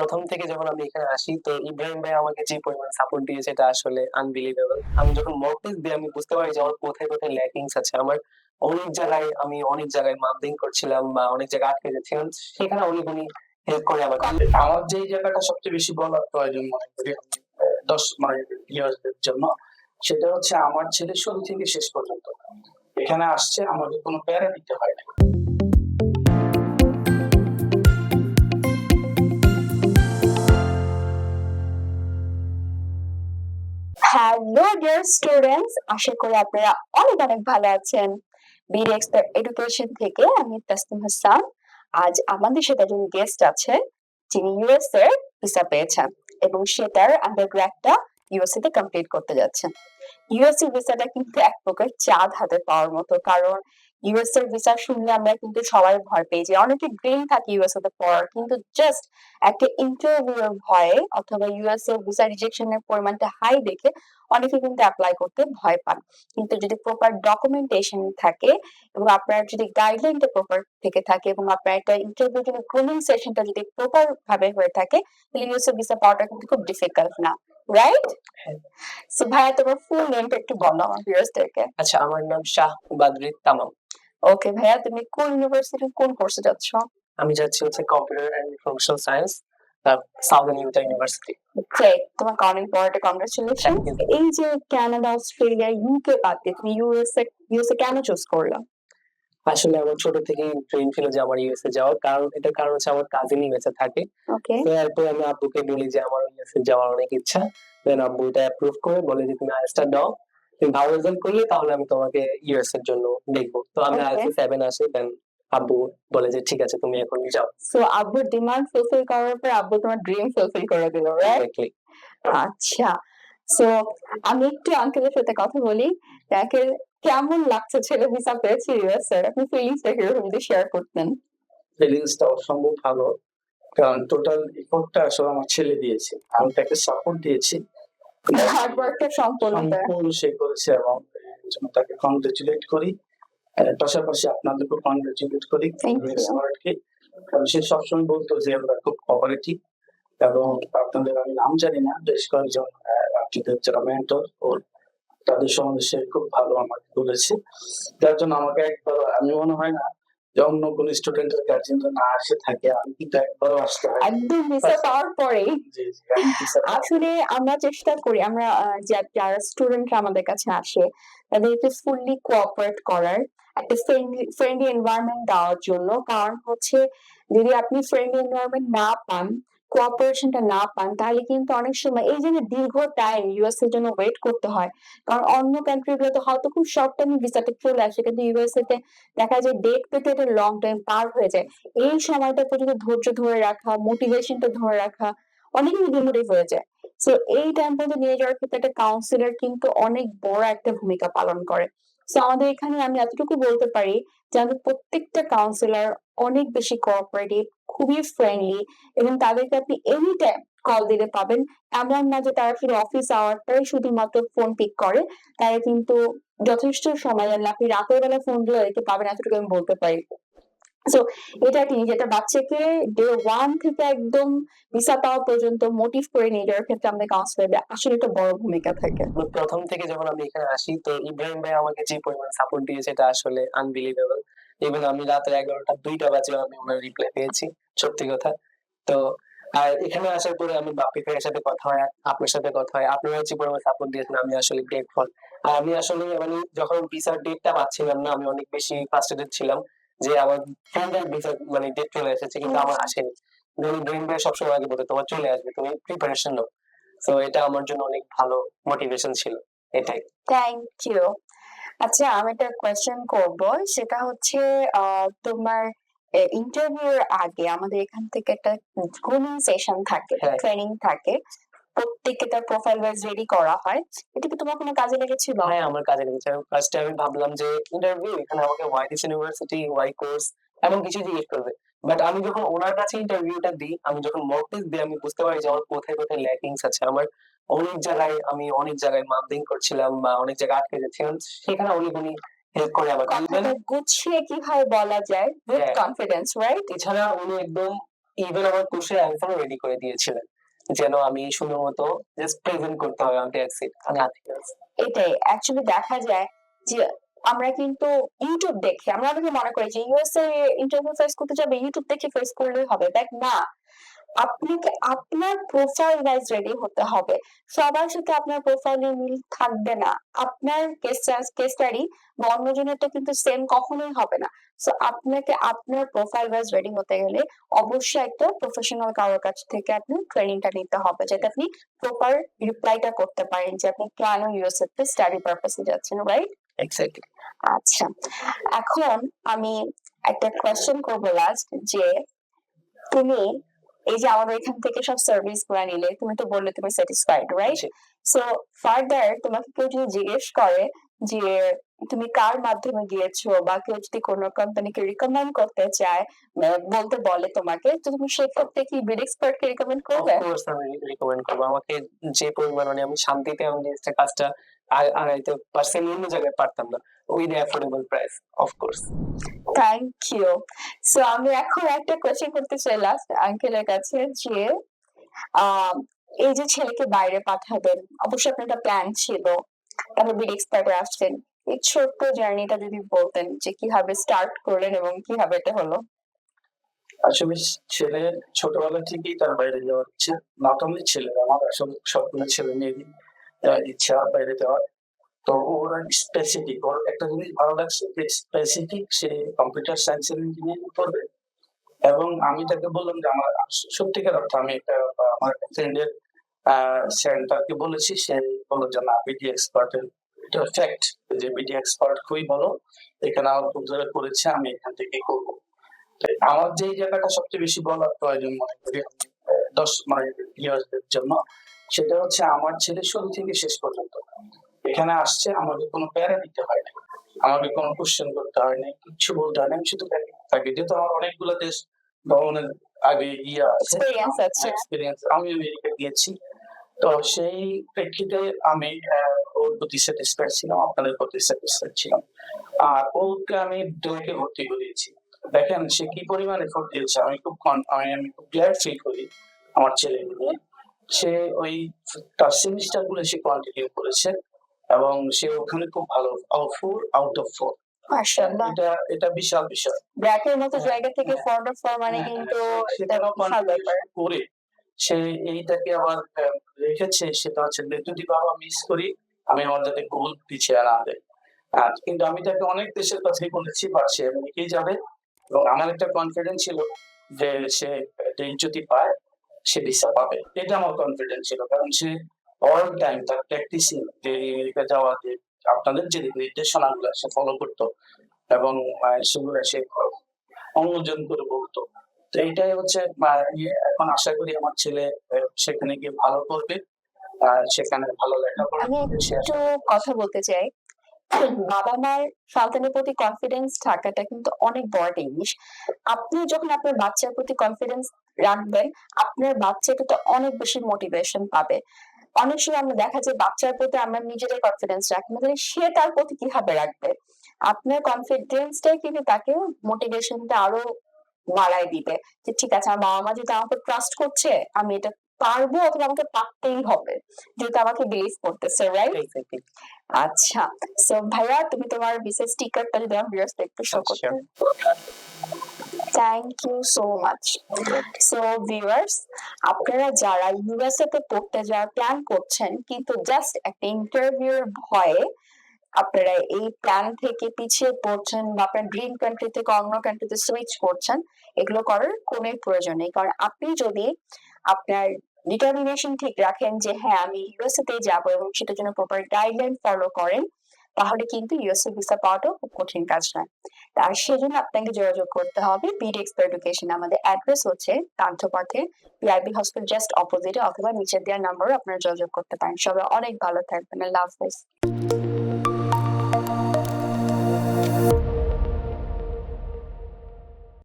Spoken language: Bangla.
প্রথম থেকে যখন আমি এখানে আসি তো ইব্রাহিম ভাই আমাকে যে পরিমাণ সাপোর্ট দিয়েছে এটা আসলে আনবিলিভেবল। আমি যখন মক টেস্ট দিই আমি বুঝতে পারি যে আমার কোথায় কোথায় ল্যাকিংস আছে। আমি অনেক জায়গায় মাম্পিং করছিলাম বা অনেক জায়গায় আটকে যাচ্ছিলাম, সেখানে উনি হেল্প করে আমাকে। আমার যে জায়গাটা সবচেয়ে বেশি বলার প্রয়োজন মনে করি আমি, 10 ইয়ার্সদের জন্য, সেটা হচ্ছে আমার ছেলে শুরু থেকে শেষ পর্যন্ত এখানে আসছে, আমাদের কোনো প্যারা দিতে হয় না। হ্যালো ডিয়ার স্টুডেন্টস, আশা করি আপনারা অনেক অনেক ভালো আছেন। বিডি এক্সপার্ট এডুকেশন থেকে আমি তাসনিম হাসান। আজ আমাদের সাথে একজন গেস্ট আছে যিনি ইউএস এর ভিসা পেয়েছেন এবং সে তার আন্ডারগ্র্যাডটা ইউএসএ তে কমপ্লিট করতে যাচ্ছেন। ইউএসএ ভিসাটা কিন্তু এক প্রকার চাঁদ হাতে পাওয়ার মতো, কারণ ইউএস এর ভিসা শুনলে আমরা কিন্তু সবাই ভয় পেয়ে যাই। অনেকে ড্রিম থাকে ইউএসএ তে পড়ার, কিন্তু জাস্ট একটা ইন্টারভিউ এর ভয়ে অথবা ইউএস এর ভিসা রিজেকশনের পরিমাণটা হাই দেখে অনেকে কিন্তু অ্যাপ্লাই করতে ভয় পান। কিন্তু যদি প্রপার ডকুমেন্টেশন থাকে এবং আপনার যদি গাইডলাইনটা প্রপার থেকে থাকে এবং আপনার একটা ইন্টারভিউ জন্য গ্রুমিং সেশনটা যদি প্রপার ভাবে হয়ে থাকে, তাহলে ইউএস এর ভিসা পাওয়াটা কিন্তু খুব ডিফিকাল্ট না, রাইট? সো ভাইয়া, তোমার ফুল নেমটা একটু বলো আমার ভিউয়ার্সদেরকে। আচ্ছা, আমার নাম শাহ বাদরিত তামাম। ওকে ভাইয়া, তুমি কোন ইউনিভার্সিটির কোন কোর্সে যাচ্ছ? আমি যাচ্ছি হচ্ছে computer and information science, southern Utah university. Great, তোমার অনেক বড় একটা কংগ্রেচুলেশন। এই যে কানাডা, অস্ট্রেলিয়া, ইউকে বাদ দিয়ে তুমি ইউএসএ কেন চুজ করলা? আসলে আমার ছোট থেকেই ড্রিম ছিল যে আমার ইউএসএ যাওয়ার। এটার কারণ হচ্ছে আমার কাজিন ইউএসএ থাকে। ওকে, তো এরপর আমি আব্বুকে বলি যে আমার ইউএসএ যাওয়ার অনেক ইচ্ছা। দেন আব্বু এটা অ্যাপ্রুভ করে বলে যে তুমি আইএলটিএস দাও, তুমি ভালো রেজাল্ট করলে তাহলে আমি তোমাকে ইউএস এর জন্য দেখবো। তো আমি Okay. আইএলটিএস 7 আসে, দেন আব্বু বলে যে ঠিক আছে তুমি এখন যাও। সো আব্বুর ডিমান্ড ফুলফিল করার পর আব্বু তোমার ড্রিম ফুলফিল করে দিল, রাইট? Exactly. আচ্ছা, সো আমি একটু আঙ্কেলের সাথে কথা বলি। আঙ্কেল, কেমন লাগছে ছেলে ভিসা পেয়েছে ইউএস এর? আপনি ফিলিংসটা কিরকম যদি শেয়ার করতেন? ফিলিংসটা অসম্ভব ভালো, কারণ টোটাল এফোর্টটা আসলে আমার ছেলে দিয়েছে, আমি তাকে সাপোর্ট দিয়েছি, হার্ড ওয়ার্কটা সম্পূর্ণ সম্পূর্ণ সে করেছে এবং এর জন্য তাকে কংগ্রেচুলেট করি। পাশাপাশি আপনাদেরকেও কংগ্রেচুলেট করি Thank you. স্মার্টকে, কারণ সে সবসময় বলতো যে আমরা খুব কোঅপারেটিভ, এবং আপনাদের আমি নাম জানি না, বেশ কয়েকজন আপনাদের যারা মেন্টর ওর, তাদের সম্বন্ধে সে খুব ভালো আমাকে বলেছে। যার জন্য আমাকে একবার, আমি মনে হয় না যে অন্য কোন স্টুডেন্টের গার্জেন না আসে থাকে, আমি কিন্তু একবারও আসতে হয়। একদম ভিসা পাওয়ার পরেই জি জি, আমি visa পাওয়ার আসলে আমরা চেষ্টা করি, আমরা যারা স্টুডেন্টরা আমাদের কাছে আসে তাদেরকে ফুললি কোঅপারেট করার, একটা ফ্রেন্ডলি এনভায়রনমেন্ট দেওয়ার জন্য। কারণ হচ্ছে যদি আপনি ফ্রেন্ডলি এনভায়রনমেন্ট না পান, কোঅপারেশনটা না পান, তাহলে কিন্তু অনেক সময় এই যে দীর্ঘ টাইম ইউএস এর জন্য ওয়েট করতে হয়। কারণ অন্য কান্ট্রি গুলোতে হয়তো খুব শর্ট টাইমে ভিসাটা চলে আসে, কিন্তু ইউএসএ তে দেখা যায় ডেট পেতে একটা লং টাইম পার হয়ে যায়। এই সময়টা পর্যন্ত ধৈর্য ধরে রাখা, মোটিভেশনটা ধরে রাখা অনেকেই ডিমোটিভ হয়ে যায়। সো এই টাইম পর্যন্ত নিয়ে যাওয়ার ক্ষেত্রে একটা কাউন্সিলর কিন্তু অনেক বড় একটা ভূমিকা পালন করে। সো আমাদের এখানে আমি এতটুকু বলতে পারি যে আমাদের প্রত্যেকটা কাউন্সিলর অনেক বেশি কোঅপারেটিভ, খুবই ফ্রেন্ডলি, এবং তাদেরকে আপনি এনি টাইম কল দিলে পাবেন। এমন না যে তারা শুধু অফিস আওয়ারটাই শুধুমাত্র ফোন পিক করে, তারা কিন্তু যথেষ্ট সময় দেন। আপনি রাতের বেলা ফোন দিলে একে পাবেন, এতটুকু আমি বলতে পারি। সো এটা কি যেটা বাচ্চাকে ডে ওয়ান থেকে একদম ভিসা পাওয়া পর্যন্ত মোটিভ করে নিয়ে যাওয়ার ক্ষেত্রে আমাদের কাউন্সিলরদের আসলে একটা বড় ভূমিকা থাকে। প্রথম থেকে যখন আমি এখানে আসি তো ইব্রাহিম ভাই আমাকে যে পরিমাণ সাপোর্ট দিয়েছে এটা আসলে আনবিলিভেবল। ইভেন আমি রাতের 11টা 2টা বাজে আমি ওনার রিপ্লাই পেয়েছি, সত্যি কথা। তো আর এখানে আসার পরে আমি বাপ্পি ভাইয়ের সাথে কথা হয়, আপনার সাথে কথা হয়, আপনারা যে পরিমাণ সাপোর্ট দিয়েছেন আমি আসলে গ্রেটফুল। আর আমি আসলে মানে যখন ভিসার ডেটটা পাচ্ছিলাম না আমি অনেক বেশি ফ্রাস্ট্রেটেড ছিলাম যে আমার ফ্রেন্ডের ভিসা মানে ডেট চলে এসেছে কিন্তু আমার আসেনি। ইব্রাহিম ভাই সবসময় আগে বলতো তোমার চলে আসবে, তুমি প্রিপারেশন নাও। তো এটা আমার জন্য অনেক ভালো মোটিভেশন ছিল, এটাই। Thank you. আচ্ছা, আমি একটা কোয়েশ্চেন করব, সেটা হচ্ছে তোমার ইন্টারভিউর আগে আমাদের এখান থেকে একটা গ্রুমিং সেশন থাকে, হ্যাঁ। ট্রেনিং থাকে, প্রত্যেককে তার প্রোফাইল ওয়াইজ রেডি করা হয়। এটা কি তোমার কোনো কাজে লেগেছিল? হ্যাঁ, আমার কাজে লেগেছে। ফার্স্টে আমি ভাবলাম যে ইন্টারভিউ এখানে আমাকে ওয়াইটিস ইউনিভার্সিটি, ওয়াই কোর্স এমন কিছু জিজ্ঞেস করবে। বাট আমি যখন ওনার কাছে ইন্টারভিউটা দিই, আমি যখন মক টেস্ট দিই আমি বুঝতে পারি যে আমার কোথায় কোথায় ল্যাকিংস আছে। আমি অনেক জায়গায় মাম্পিং করছিলাম বা অনেক জায়গায় আটকে যাচ্ছিলাম, সেখানে উনি হেল্প করে আমাকে। কথাটা গুছিয়ে কিভাবে বলা যায় উইথ হ্যাঁ। Confidence, right? এছাড়া উনি একদম ইভেন আমার কোশ্চেন অ্যান্সার রেডি করে দিয়েছিলেন, যেন আমি সুন্দর মতো জাস্ট প্রেজেন্ট করতে হবে আমাকে নাথিং এলস। এটাই অ্যাকচুয়ালি দেখা যায় যে আমরা কিন্তু ইউটিউব দেখে আমরা অনেকে মনে করি যে ইউএসএ ইন্টারভিউ ফেস করতে যাবে ইউটিউব দেখে ফেস করলেই হবে, দেখ না, আপনাকে আপনার প্রোফাইল ওয়াইজ রেডি হতে হবে। সবার সাথে আপনার প্রোফাইলে মিল থাকবে না, আপনার কেস স্টাডি বা অন্যজনেরটা কিন্তু সেম কখনোই হবে না। সো আপনাকে আপনার প্রোফাইল ওয়াইজ রেডি হতে গেলে অবশ্যই একটা প্রফেশনাল কারোর কাছ থেকে আপনি ট্রেনিংটা নিতে হবে, যাতে আপনি প্রপার রিপ্লাইটা করতে পারেন যে আপনি কেন ইউএসএ তে স্টাডি পারপাসে যাচ্ছেন, রাইট? এক্স্যাক্টলি। আচ্ছা, এখন আমি একটা কোয়েশ্চেন করবো লাস্ট, যে তুমি এই যে আমাদের এখান থেকে সব সার্ভিস গুলা নিলে, তুমি তো বললে তুমি স্যাটিসফাইড, রাইট? সো ফার্দার তোমাকে কেউ যদি জিজ্ঞেস করে যে তুমি কার মাধ্যমে গিয়েছো, বা কেউ যদি কোনো কোম্পানিকে রিকমেন্ড করতে চায়, বলতে বলে তোমাকে, তো তুমি সেক্ষেত্রে কি বিড এক্সপার্ট কে রিকমেন্ড করবে? অফকোর্স আমি রিকমেন্ড করবো। আমাকে যে পরিমাণ মানে আমি শান্তিতে আমি জিনিসটা কাজটা আগাইতে পারছি, আমি অন্য জায়গায় পারতাম না, with affordable price, of course. Thank you. So আমি এখন একটা কোয়েশ্চেন করতে চাই লাস্ট আঙ্কেলের কাছে, যে আহ এই যে ছেলেকে বাইরে পাঠাবেন, অবশ্যই আপনার একটা প্ল্যান ছিল, তারপর বিড এক্সপার্ট আসছেন, এই ছোট্ট জার্নিটা যদি বলতেন যে কিভাবে স্টার্ট করলেন এবং কিভাবে এটা হলো। আসলে ছেলে ছোটবেলা থেকেই তার বাইরে যাওয়ার ইচ্ছা, নট অনলি ছেলে, আমার আসলে সবগুলো ছেলে মেয়েরই ইচ্ছা বাইরে যাওয়ার। তো ওর স্পেসিফিক, ওর একটা জিনিস ভালো লাগছে যে স্পেসিফিক সে কম্পিউটার সায়েন্সের ইঞ্জিনিয়ারিং করবে। এবং আমি তাকে বললাম যে আমার সত্যিকার অর্থে আমি আমার ফ্রেন্ডের সেন্টারকে বলেছি, সে বললো যে না, বিডি এক্সপার্টের এটা ফ্যাক্ট যে বিডি এক্সপার্ট খুবই ভালো, এখানে আমার খুব ধরে করেছে, আমি এখান থেকে করবো। আমার যে জায়গাটা সবচেয়ে বেশি বলার প্রয়োজন মনে করি আমি 10 ইয়ার্সের জন্য, সেটা হচ্ছে আমার ছেলে শুরু থেকে শেষ পর্যন্ত এখানে আসছে, আমাকে কোনো প্যারা দিতে হয় না, আমাকে কোনো কোশ্চেন করতে হয় না, কিছু বলতে হয় না, আমি শুধু থাকি। যেহেতু আমার অনেকগুলো দেশ ভ্রমণের আগে ইয়ে আছে, এক্সপিরিয়েন্স, আমি আমেরিকা গিয়েছি। তো সেই প্রেক্ষিতে আমি ওর প্রতি স্যাটিসফাইড ছিলাম, আপনাদের প্রতি স্যাটিসফাইড ছিলাম। আর ওকে আমি ডোকে ভর্তি করিয়েছি। দেখেন সে কি পরিমাণ এফোর্ট দিয়েছে, আমি খুব গ্ল্যাড ফিল করি আমার ছেলেকে নিয়ে। সে ওই তার সেমিস্টার গুলো সে কন্টিনিউ করেছে এবং সে ওখানে খুব ভালো, 4 আউট অফ 4। মাশাআল্লাহ, এটা বিশাল বিষয়। ব্র্যাকের মতো জায়গা থেকে 4 অফ 4 মানে কিন্তু এটা বিশাল ব্যাপার। করে সে এইটাকে আবার রেখেছে, সেটা হচ্ছে যদি বাবা মিস করি, আমি আমার যাতে গোল পিছিয়ে না দেয়। কিন্তু আমি তাকে অনেক দেশের কথাই বলেছি, বাট সে আমেরিকাই যাবে। এবং আমার একটা কনফিডেন্স ছিল যে সে ডেট যদি পায় সে ভিসা পাবে, এটা আমার কনফিডেন্স ছিল, কারণ সে অল টাইম তার প্র্যাকটিসিং যে আমেরিকা যাওয়া, যে আপনাদের যে নির্দেশনাগুলো সে ফলো করতো এবং সেগুলো সে অনুমোদন করে বলতো। তো এইটাই হচ্ছে এখন আশা করি আমার ছেলে সেখানে গিয়ে ভালো করবে, সেখানে ভালো লেখাপড়া আমি করবে। একটু কথা বলতে চাই, বাবা মার সন্তানের প্রতি কনফিডেন্স থাকাটা কিন্তু অনেক বড় একটা জিনিস। আপনি যখন আপনার বাচ্চার প্রতি কনফিডেন্স রাখবেন, আপনার বাচ্চা কিন্তু অনেক বেশি মোটিভেশন পাবে। অনেক সময় আমরা দেখা যায় বাচ্চার প্রতি আমরা নিজেদের কনফিডেন্স রাখি না, তাহলে সে তার প্রতি কিভাবে রাখবে? আপনার কনফিডেন্সটাই কিন্তু তাকে মোটিভেশনটা আরো বাড়ায় দিবে, যে ঠিক আছে আমার বাবা মা যেটা আমাকে ট্রাস্ট করছে, আমি এটা পারবো, অথবা আমাকে পারতেই হবে, যেহেতু আমাকে বিলিভ করতেছে, রাইট? এক্স্যাক্টলি। আচ্ছা, সো ভাইয়া তুমি তোমার বিশেষ স্টিকারটা যদি আমার ভিউয়ার্স একটু শো করতে। Thank you so much. So viewers, আপনারা যারা ইউএসএ তে পড়তে যাওয়ার প্ল্যান করছেন, কিন্তু জাস্ট একটা ইন্টারভিউর ভয়ে আপনারা এই প্ল্যান থেকে পিছিয়ে পড়ছেন, বা আপনার ড্রিম কান্ট্রি থেকে অন্য কান্ট্রিতে সুইচ করছেন, এগুলো করার কোনো প্রয়োজন নেই। কারণ আপনি যদি আপনার ডিটারমিনেশন ঠিক রাখেন যে হ্যাঁ আমি ইউএসএ তে যাবো, এবং সেটার জন্য প্রপার গাইডলাইন ফলো করেন, তাহলে কিন্তু ইউএসএ ভিসা পাওয়াটাও খুব কঠিন কাজ নয়। আর সেজন্য আপনাকে যোগাযোগ করতে হবে বিডি এক্সপার্ট এডুকেশন। আমাদের অ্যাড্রেস হচ্ছে কান্থপথে পিআইবি হসপিটাল জাস্ট অপোজিটে, অথবা নিচে দেওয়ার নাম্বারও আপনারা যোগাযোগ করতে পারেন। সবাই অনেক ভালো থাকবেন, আল্লাহ হাফেজ।